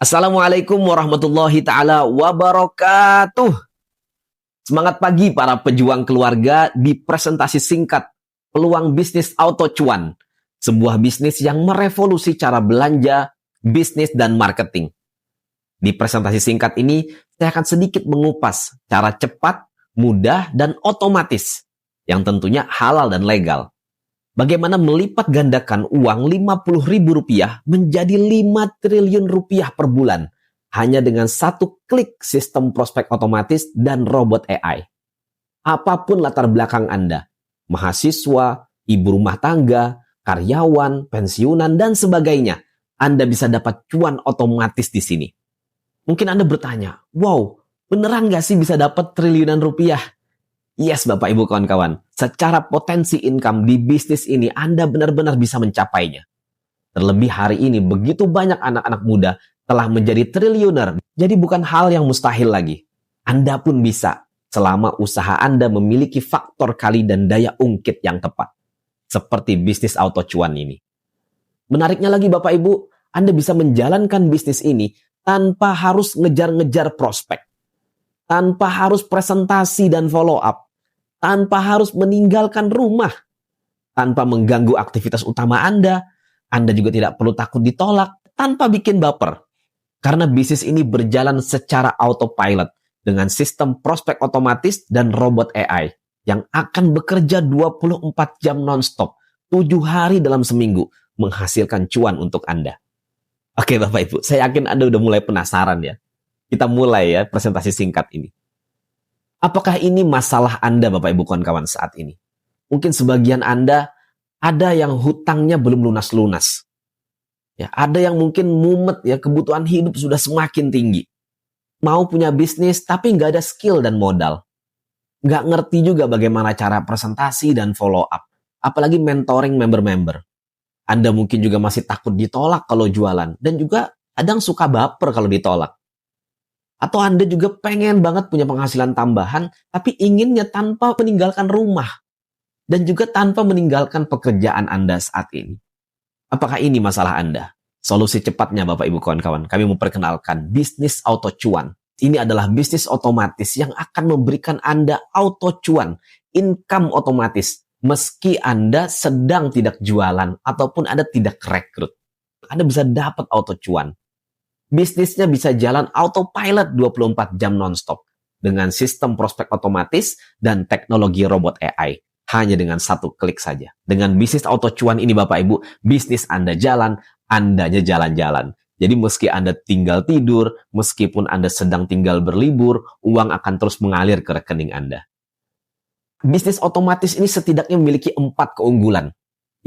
Assalamualaikum warahmatullahi ta'ala wabarakatuh. Semangat pagi para pejuang keluarga di presentasi singkat Peluang Bisnis Auto Cuan. Sebuah bisnis yang merevolusi cara belanja, bisnis, dan marketing. Di presentasi singkat ini, saya akan sedikit mengupas cara cepat, mudah, dan otomatis yang tentunya halal dan legal. Bagaimana melipat gandakan uang Rp50.000 menjadi Rp5 triliun per bulan hanya dengan satu klik sistem prospek otomatis dan robot AI. Apapun latar belakang Anda, mahasiswa, ibu rumah tangga, karyawan, pensiunan, dan sebagainya, Anda bisa dapat cuan otomatis di sini. Mungkin Anda bertanya, wow, beneran nggak sih bisa dapat triliunan rupiah? Yes, Bapak Ibu kawan-kawan, secara potensi income di bisnis ini Anda benar-benar bisa mencapainya. Terlebih hari ini begitu banyak anak-anak muda telah menjadi triliuner, jadi bukan hal yang mustahil lagi. Anda pun bisa, selama usaha Anda memiliki faktor kali dan daya ungkit yang tepat. Seperti bisnis auto cuan ini. Menariknya lagi Bapak Ibu, Anda bisa menjalankan bisnis ini tanpa harus ngejar-ngejar prospek. Tanpa harus presentasi dan follow up. Tanpa harus meninggalkan rumah. Tanpa mengganggu aktivitas utama Anda juga tidak perlu takut ditolak. Tanpa bikin baper. Karena bisnis ini berjalan secara autopilot dengan sistem prospek otomatis dan robot AI yang akan bekerja 24 jam non-stop, 7 hari dalam seminggu, menghasilkan cuan untuk Anda. Oke Bapak Ibu, saya yakin Anda udah mulai penasaran ya. Kita mulai ya presentasi singkat ini. Apakah ini masalah Anda Bapak Ibu kawan-kawan saat ini? Mungkin sebagian Anda ada yang hutangnya belum lunas-lunas. Ya, ada yang mungkin mumet ya, kebutuhan hidup sudah semakin tinggi. Mau punya bisnis tapi nggak ada skill dan modal. Nggak ngerti juga bagaimana cara presentasi dan follow up. Apalagi mentoring member-member. Anda mungkin juga masih takut ditolak kalau jualan. Dan juga kadang suka baper kalau ditolak. Atau Anda juga pengen banget punya penghasilan tambahan, tapi inginnya tanpa meninggalkan rumah. Dan juga tanpa meninggalkan pekerjaan Anda saat ini. Apakah ini masalah Anda? Solusi cepatnya Bapak Ibu kawan-kawan, kami memperkenalkan bisnis auto cuan. Ini adalah bisnis otomatis yang akan memberikan Anda auto cuan, income otomatis, meski Anda sedang tidak jualan ataupun Anda tidak rekrut. Anda bisa dapat auto cuan. Bisnisnya bisa jalan autopilot 24 jam non-stop dengan sistem prospek otomatis dan teknologi robot AI. Hanya dengan satu klik saja. Dengan bisnis auto cuan ini Bapak Ibu, bisnis Anda jalan, Andanya jalan-jalan. Jadi meski Anda tinggal tidur, meskipun Anda sedang tinggal berlibur, uang akan terus mengalir ke rekening Anda. Bisnis otomatis ini setidaknya memiliki 4 keunggulan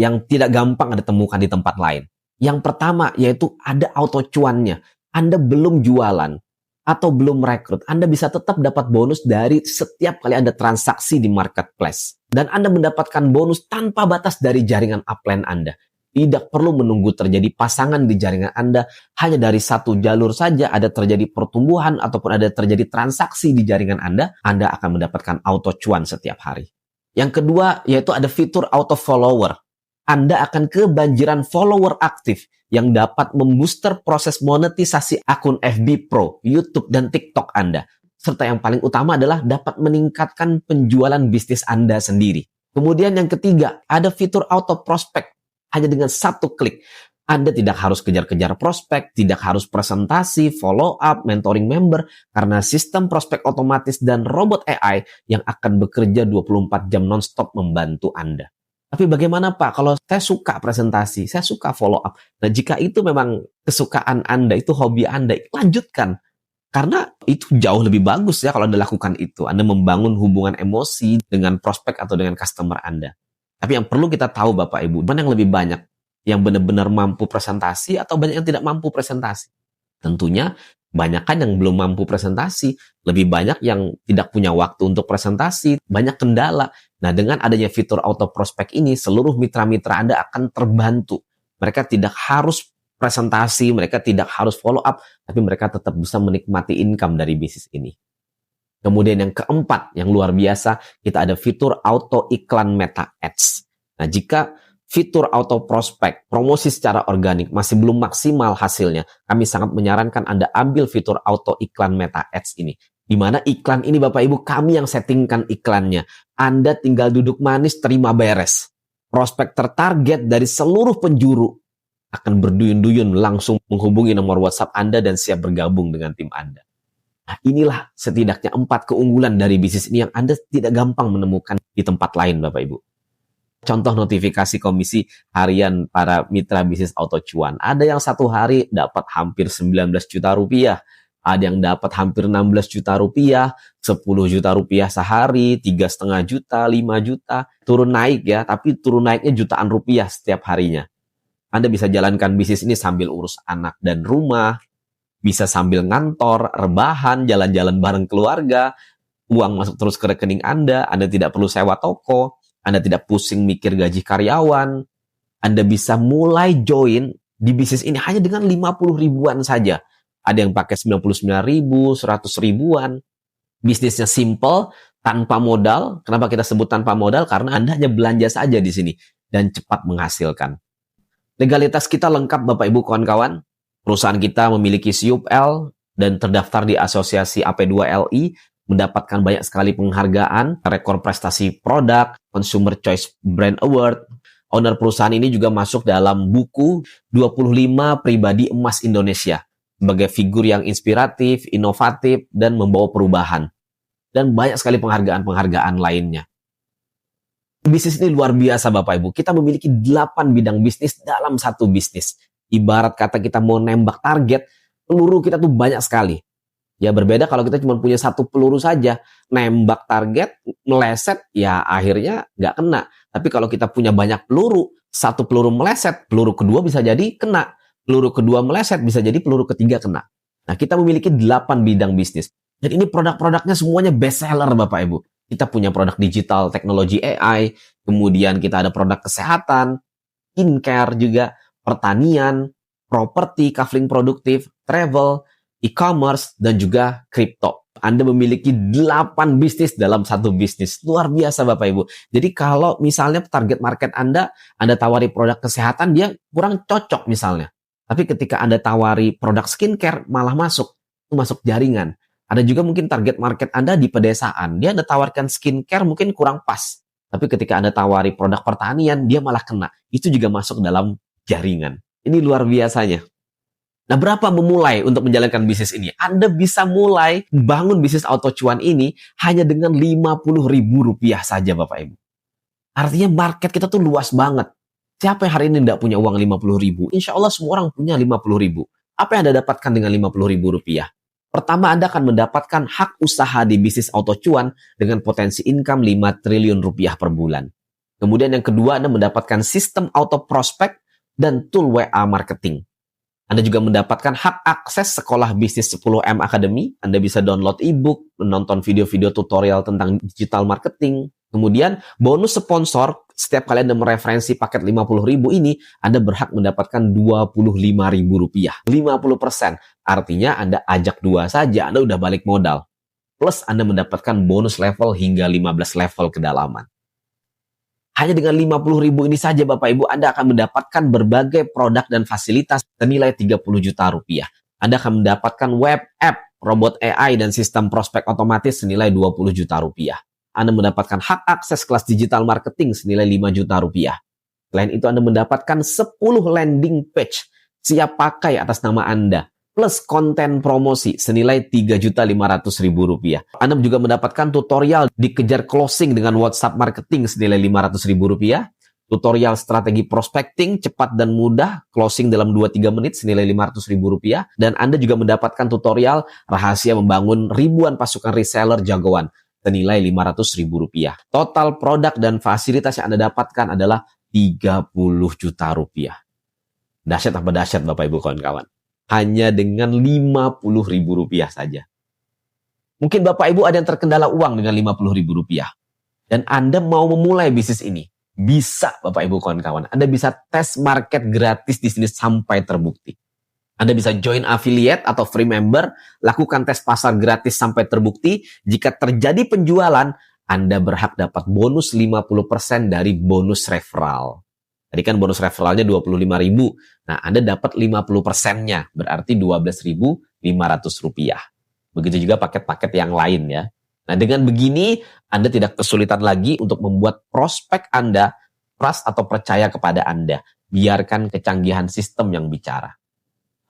yang tidak gampang Anda temukan di tempat lain. Yang pertama yaitu ada auto cuannya. Anda belum jualan atau belum rekrut, Anda bisa tetap dapat bonus dari setiap kali Anda transaksi di marketplace. Dan Anda mendapatkan bonus tanpa batas dari jaringan upline Anda. Tidak perlu menunggu terjadi pasangan di jaringan Anda. Hanya dari satu jalur saja ada terjadi pertumbuhan ataupun ada terjadi transaksi di jaringan Anda akan mendapatkan auto cuan setiap hari. Yang kedua yaitu ada fitur auto follower. Anda akan kebanjiran follower aktif yang dapat membooster proses monetisasi akun FB Pro, YouTube, dan TikTok Anda. Serta yang paling utama adalah dapat meningkatkan penjualan bisnis Anda sendiri. Kemudian yang ketiga, ada fitur auto prospek. Hanya dengan satu klik, Anda tidak harus kejar-kejar prospek, tidak harus presentasi, follow up, mentoring member, karena sistem prospek otomatis dan robot AI yang akan bekerja 24 jam non-stop membantu Anda. Tapi bagaimana Pak, kalau saya suka presentasi, saya suka follow up. Nah jika itu memang kesukaan Anda, itu hobi Anda, lanjutkan. Karena itu jauh lebih bagus ya kalau Anda lakukan itu. Anda membangun hubungan emosi dengan prospek atau dengan customer Anda. Tapi yang perlu kita tahu Bapak Ibu, mana yang lebih banyak? Yang benar-benar mampu presentasi atau banyak yang tidak mampu presentasi? Tentunya banyak kan yang belum mampu presentasi, lebih banyak yang tidak punya waktu untuk presentasi, banyak kendala. Nah, dengan adanya fitur auto prospek ini, seluruh mitra-mitra Anda akan terbantu. Mereka tidak harus presentasi, mereka tidak harus follow up, tapi mereka tetap bisa menikmati income dari bisnis ini. Kemudian yang keempat, yang luar biasa, kita ada fitur auto iklan Meta Ads. Nah, jika fitur auto prospek, promosi secara organik masih belum maksimal hasilnya, kami sangat menyarankan Anda ambil fitur auto iklan Meta Ads ini. Di mana iklan ini Bapak Ibu kami yang settingkan iklannya. Anda tinggal duduk manis terima beres. Prospek tertarget dari seluruh penjuru akan berduyun-duyun langsung menghubungi nomor WhatsApp Anda dan siap bergabung dengan tim Anda. Nah, inilah setidaknya 4 keunggulan dari bisnis ini yang Anda tidak gampang menemukan di tempat lain, Bapak Ibu. Contoh notifikasi komisi harian para mitra bisnis Auto Cuan. Ada yang satu hari dapat hampir 19 juta rupiah. Ada yang dapat hampir 16 juta rupiah, 10 juta rupiah sehari, 3,5 juta, 5 juta. Turun naik ya, tapi turun naiknya jutaan rupiah setiap harinya. Anda bisa jalankan bisnis ini sambil urus anak dan rumah, bisa sambil ngantor, rebahan, jalan-jalan bareng keluarga, uang masuk terus ke rekening Anda tidak perlu sewa toko, Anda tidak pusing mikir gaji karyawan, Anda bisa mulai join di bisnis ini hanya dengan 50 ribuan saja. Ada yang pakai 99 ribu, 100 ribuan. Bisnisnya simple, tanpa modal. Kenapa kita sebut tanpa modal? Karena Anda hanya belanja saja di sini dan cepat menghasilkan. Legalitas kita lengkap Bapak Ibu kawan-kawan. Perusahaan kita memiliki SIUP-L dan terdaftar di Asosiasi AP2LI, mendapatkan banyak sekali penghargaan, rekor prestasi produk, Consumer Choice Brand Award. Owner perusahaan ini juga masuk dalam buku 25 pribadi emas Indonesia sebagai figur yang inspiratif, inovatif, dan membawa perubahan. Dan banyak sekali penghargaan-penghargaan lainnya. Bisnis ini luar biasa Bapak Ibu. Kita memiliki 8 bidang bisnis dalam satu bisnis. Ibarat kata kita mau nembak target, peluru kita tuh banyak sekali. Ya berbeda kalau kita cuma punya satu peluru saja, nembak target, meleset, ya akhirnya nggak kena. Tapi kalau kita punya banyak peluru, satu peluru meleset, peluru kedua bisa jadi kena. Peluru kedua meleset, bisa jadi peluru ketiga kena. Nah, kita memiliki 8 bidang bisnis. Dan ini produk-produknya semuanya best seller Bapak Ibu. Kita punya produk digital, teknologi AI, kemudian kita ada produk kesehatan, skincare juga, pertanian, properti, kafling produktif, travel, e-commerce, dan juga kripto. Anda memiliki 8 bisnis dalam satu bisnis. Luar biasa Bapak Ibu. Jadi kalau misalnya target market Anda tawari produk kesehatan, dia kurang cocok misalnya. Tapi ketika Anda tawari produk skincare, malah masuk jaringan. Ada juga mungkin target market Anda di pedesaan. Dia Anda tawarkan skincare mungkin kurang pas. Tapi ketika Anda tawari produk pertanian, dia malah kena. Itu juga masuk dalam jaringan. Ini luar biasanya. Nah, berapa memulai untuk menjalankan bisnis ini? Anda bisa mulai bangun bisnis Auto Cuan ini hanya dengan 50 ribu rupiah saja Bapak Ibu. Artinya market kita tuh luas banget. Siapa yang hari ini tidak punya uang 50 ribu? Insya Allah semua orang punya 50 ribu. Apa yang Anda dapatkan dengan 50 ribu rupiah? Pertama, Anda akan mendapatkan hak usaha di bisnis Auto Cuan dengan potensi income 5 triliun rupiah per bulan. Kemudian yang kedua, Anda mendapatkan sistem auto prospek dan tool WA marketing. Anda juga mendapatkan hak akses sekolah bisnis 10M Academy. Anda bisa download e-book, menonton video-video tutorial tentang digital marketing. Kemudian bonus sponsor, setiap kali Anda mereferensi paket 50 ribu ini, Anda berhak mendapatkan 25 ribu rupiah. 50%. Artinya Anda ajak 2 saja, Anda udah balik modal. Plus Anda mendapatkan bonus level hingga 15 level kedalaman. Hanya dengan 50 ribu ini saja Bapak Ibu, Anda akan mendapatkan berbagai produk dan fasilitas senilai 30 juta rupiah. Anda akan mendapatkan web app, robot AI, dan sistem prospek otomatis senilai 20 juta rupiah. Anda mendapatkan hak akses kelas digital marketing senilai 5 juta rupiah. Selain itu Anda mendapatkan 10 landing page siap pakai atas nama Anda. Plus konten promosi senilai 3.500.000 rupiah. Anda juga mendapatkan tutorial dikejar closing dengan WhatsApp marketing senilai 500.000 rupiah. Tutorial strategi prospecting cepat dan mudah, closing dalam 2-3 menit senilai 500.000 rupiah. Dan Anda juga mendapatkan tutorial rahasia membangun ribuan pasukan reseller jagoan senilai 500.000 rupiah. Total produk dan fasilitas yang Anda dapatkan adalah 30 juta rupiah. Dahsyat apa dahsyat Bapak Ibu kawan-kawan? Hanya dengan 50 ribu rupiah saja. Mungkin Bapak Ibu ada yang terkendala uang dengan 50 ribu rupiah. Dan Anda mau memulai bisnis ini. Bisa Bapak Ibu kawan-kawan. Anda bisa tes market gratis di sini sampai terbukti. Anda bisa join affiliate atau free member, lakukan tes pasar gratis sampai terbukti. Jika terjadi penjualan, Anda berhak dapat bonus 50% dari bonus referral. Tadi kan bonus referralnya 25.000. Nah, Anda dapat 50%-nya, berarti Rp12.500. Begitu juga paket-paket yang lain ya. Nah, dengan begini, Anda tidak kesulitan lagi untuk membuat prospek Anda trust atau percaya kepada Anda. Biarkan kecanggihan sistem yang bicara.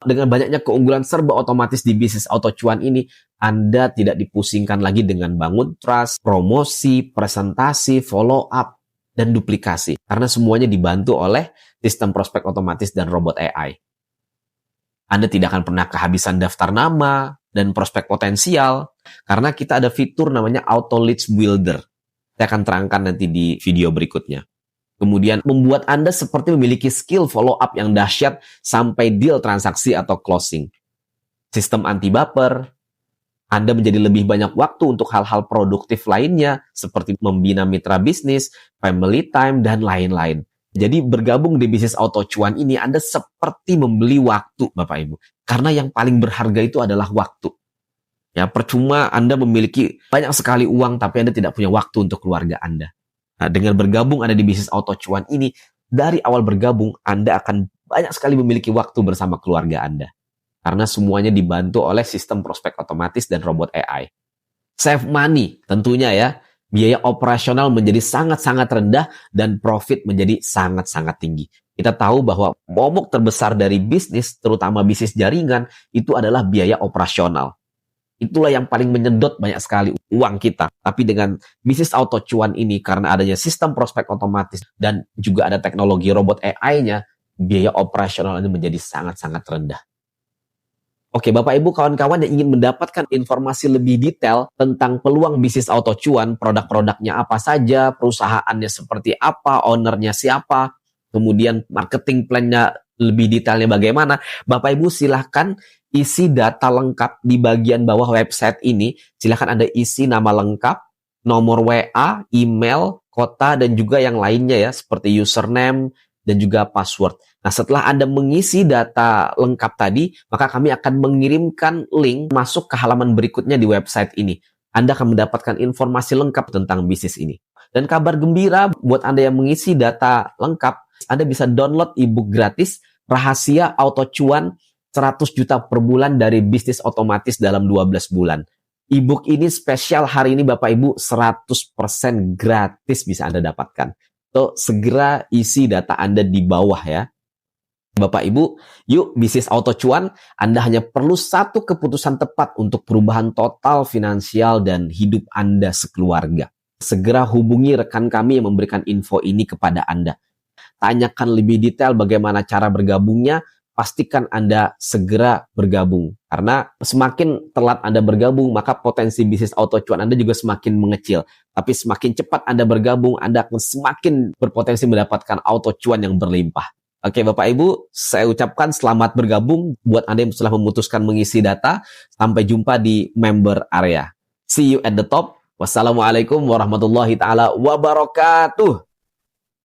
Dengan banyaknya keunggulan serba otomatis di bisnis auto cuan ini, Anda tidak dipusingkan lagi dengan bangun trust, promosi, presentasi, follow up, dan duplikasi. Karena semuanya dibantu oleh sistem prospek otomatis dan robot AI. Anda tidak akan pernah kehabisan daftar nama dan prospek potensial, karena kita ada fitur namanya Auto Leads Builder. Saya akan terangkan nanti di video berikutnya. Kemudian membuat Anda seperti memiliki skill follow up yang dahsyat sampai deal transaksi atau closing. Sistem anti baper, Anda menjadi lebih banyak waktu untuk hal-hal produktif lainnya, seperti membina mitra bisnis, family time, dan lain-lain. Jadi bergabung di bisnis auto cuan ini, Anda seperti membeli waktu, Bapak Ibu. Karena yang paling berharga itu adalah waktu. Ya, percuma Anda memiliki banyak sekali uang, tapi Anda tidak punya waktu untuk keluarga Anda. Nah, dengan bergabung Anda di bisnis auto cuan ini, dari awal bergabung, Anda akan banyak sekali memiliki waktu bersama keluarga Anda. Karena semuanya dibantu oleh sistem prospek otomatis dan robot AI. Save money tentunya ya. Biaya operasional menjadi sangat-sangat rendah dan profit menjadi sangat-sangat tinggi. Kita tahu bahwa momok terbesar dari bisnis, terutama bisnis jaringan, itu adalah biaya operasional. Itulah yang paling menyedot banyak sekali uang kita. Tapi dengan bisnis auto cuan ini, karena adanya sistem prospek otomatis dan juga ada teknologi robot AI-nya, biaya operasional ini menjadi sangat-sangat rendah. Oke, Bapak Ibu, kawan-kawan yang ingin mendapatkan informasi lebih detail tentang peluang bisnis auto cuan, produk-produknya apa saja, perusahaannya seperti apa, ownernya siapa, kemudian marketing plan-nya lebih detailnya bagaimana, Bapak Ibu silahkan isi data lengkap di bagian bawah website ini. Silahkan Anda isi nama lengkap, nomor WA, email, kota, dan juga yang lainnya ya, seperti username dan juga password. Nah, setelah Anda mengisi data lengkap tadi, maka kami akan mengirimkan link masuk ke halaman berikutnya di website ini. Anda akan mendapatkan informasi lengkap tentang bisnis ini. Dan kabar gembira buat Anda yang mengisi data lengkap, Anda bisa download ebook gratis Rahasia Auto Cuan 100 juta per bulan dari bisnis otomatis dalam 12 bulan. Ebook ini spesial hari ini Bapak Ibu 100% gratis bisa Anda dapatkan. So, segera isi data Anda di bawah ya. Bapak Ibu, yuk bisnis auto cuan, Anda hanya perlu satu keputusan tepat untuk perubahan total finansial dan hidup Anda sekeluarga. Segera hubungi rekan kami yang memberikan info ini kepada Anda. Tanyakan lebih detail bagaimana cara bergabungnya, pastikan Anda segera bergabung. Karena semakin telat Anda bergabung, maka potensi bisnis auto cuan Anda juga semakin mengecil. Tapi semakin cepat Anda bergabung, Anda akan semakin berpotensi mendapatkan auto cuan yang berlimpah. Oke, Bapak Ibu, saya ucapkan selamat bergabung buat Anda yang telah memutuskan mengisi data. Sampai jumpa di member area. See you at the top. Wassalamualaikum warahmatullahi taala wabarakatuh.